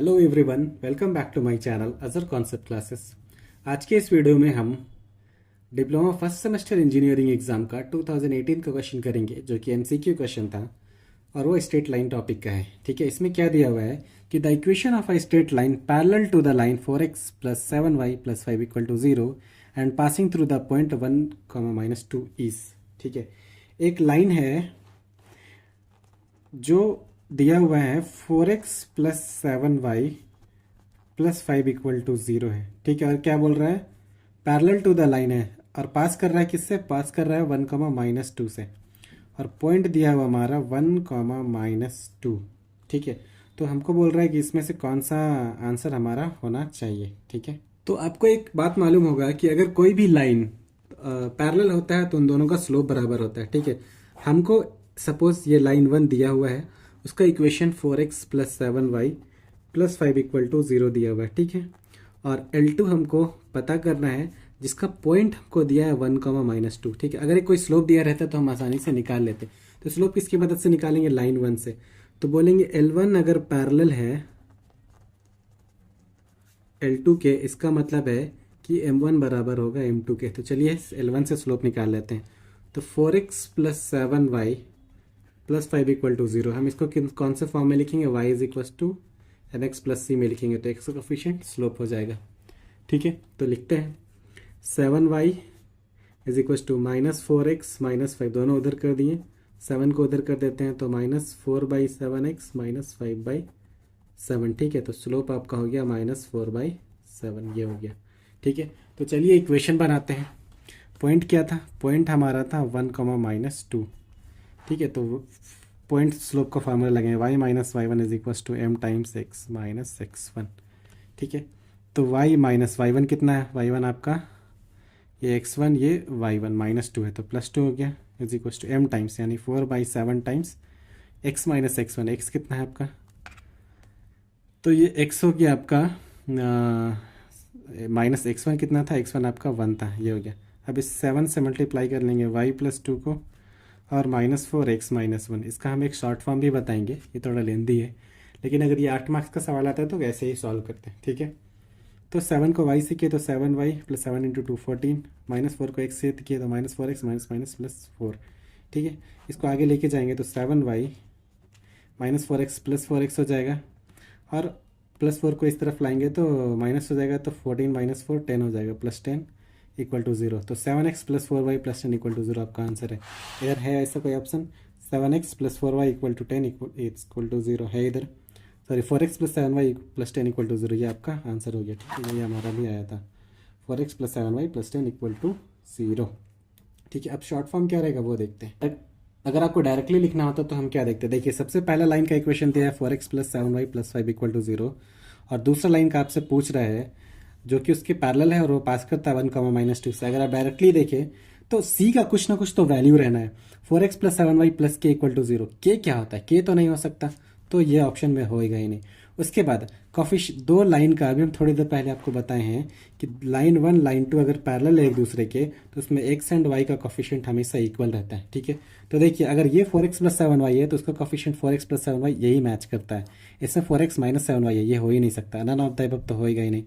Hello everyone, welcome back to my channel Ajar concept classes. आज के इस वीडियो में हम diploma first semester engineering exam का 2018 का क्वेश्चन करेंगे, जो कि एमसीक्यू क्वेश्चन था और वो स्ट्रेट लाइन टॉपिक का है। ठीक है, इसमें क्या दिया हुआ है कि the equation of a straight line parallel to the line 4x + 7y + 5 = 0 and passing through the point 1, -2 is. ठीक है, एक लाइन है जो दिया हुआ है 4x + 7y + 5 = 0 है। ठीक है, और क्या बोल रहा है, पैरेलल टू द लाइन है और पास कर रहा है किससे, पास कर रहा है 1, -2 से, और पॉइंट दिया हुआ हमारा 1, -2। ठीक है, तो हमको बोल रहा है कि इसमें से कौन सा आंसर हमारा होना चाहिए। ठीक है, तो आपको एक बात मालूम होगा कि अगर कोई भी लाइन पैरेलल होता है तो उन दोनों का स्लोप बराबर होता है। ठीक है, हमको सपोज ये लाइन 1 दिया हुआ है, उसका इक्वेशन 4x + 7y + 5 = 0 दिया हुआ है। ठीक है, और L2 हमको पता करना है, जिसका पॉइंट हमको दिया है 1, -2। ठीक है, अगर एक कोई स्लोप दिया रहता तो हम आसानी से निकाल लेते। तो स्लोप किसकी मदद से निकालेंगे, लाइन 1 से। तो बोलेंगे L1 अगर पैरेलल है L2 के, इसका मतलब है कि M1 बराबर होगा M2 के। तो चलिए L1 से स्लोप निकाल लेते हैं। तो 4x + 7y + 5 = 0। हम इसको कौन से फॉर्म में लिखेंगे, y = mx + c में लिखेंगे, तो x का कोफिशिएंट स्लोप हो जाएगा। ठीक है, तो लिखते हैं 7y = -4x -5, दोनों उधर कर दिए, 7 को उधर कर देते हैं तो -4/7x -5/7। ठीक है, तो स्लोप आपका हो गया -4/7, ये हो गया। ठीक है, तो चलिए इक्वेशन बनाते हैं। पॉइंट क्या था, पॉइंट हमारा था 1, -2। ठीक है, तो पॉइंट स्लोप का फार्मूला लगाएं, y - y1 = m × x - x1। ठीक है, तो y - y1 कितना है, y1 आपका ये x1, ये y1 -2 है, तो +2 हो गया, = m टाइम्स यानी 4/7 टाइम्स x - x1। x कितना है आपका, तो ये x हो गया आपका -x1 कितना था, x1 आपका 1 था, ये हो गया। अब इस 7 से मल्टीप्लाई कर लेंगे y + 2 को, और -4x -1, इसका हम एक शॉर्ट फॉर्म भी बताएंगे, ये थोड़ा लेंदी है, लेकिन अगर ये 8 मार्क्स का सवाल आता है तो ऐसे ही सॉल्व करते हैं। ठीक है, तो 7 को y से किए तो 7y + 7 × 2 14, -4 को x से किए तो -4x +4। ठीक है, इसको आगे लेके जाएंगे तो 7y -4x +4x हो जाएगा, और +4 को इस तरफ लाएंगे तो माइनस हो जाएगा, तो 14 - 4 10 हो जाएगा, +10 = 0। तो 7x + 4y + 10 = 0 आपका आंसर है। इधर है ऐसा कोई ऑप्शन, 7x + 4y = 10 = 0 है इधर, सॉरी 4x + 7y + 10 = 0, ये आपका आंसर हो गया। ठीक है, ये हमारा भी आया था, 4x + 7y + 10 = 0। ठीक है, अब शॉर्ट फॉर्म क्या रहेगा वो देखते हैं। अगर आपको डायरेक्टली लिखना होता तो हम क्या देखते हैं, देखिए सबसे पहला लाइन का इक्वेशन दिया है 4x + 7y + 5 = 0, और दूसरा लाइन का आपसे पूछ रहा है जो कि उसके पैरेलल है और वो पास करता है 1, -2 से। अगर आप डायरेक्टली देखें तो c का कुछ ना कुछ तो वैल्यू रहना है, 4x + 7y + k = 0। k क्या होता है, k तो नहीं हो सकता, तो ये ऑप्शन में होएगा ही नहीं। उसके बाद दो लाइन का अभी हम थोड़ी देर पहले आपको बताए हैं कि लाइन 1 लाइन 2 अगर पैरेलल है एक दूसरे के, तो उसमें x एंड y का कोफिशिएंट हमेशा इक्वल रहता है। ठीक है, तो देखिए अगर ये 4x + 7y है तो उसका कोफिशिएंट 4x + 7y यही मैच करता है, इसमें 4x - 7y है, ये हो ही नहीं सकता, नन ऑफ द अबव तो होएगा ही नहीं।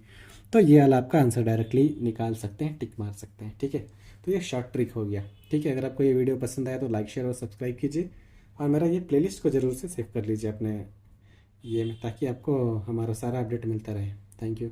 तो ये वाला आपका आंसर डायरेक्टली निकाल सकते हैं, टिक मार सकते हैं। ठीक है, तो ये शॉर्ट ट्रिक हो गया। ठीक है, अगर आपको ये वीडियो पसंद आया तो लाइक शेयर और सब्सक्राइब कीजिए, और मेरा ये प्लेलिस्ट को ज़रूर से सेव कर लीजिए अपने ये में, ताकि आपको हमारा सारा अपडेट मिलता रहे। Thank you.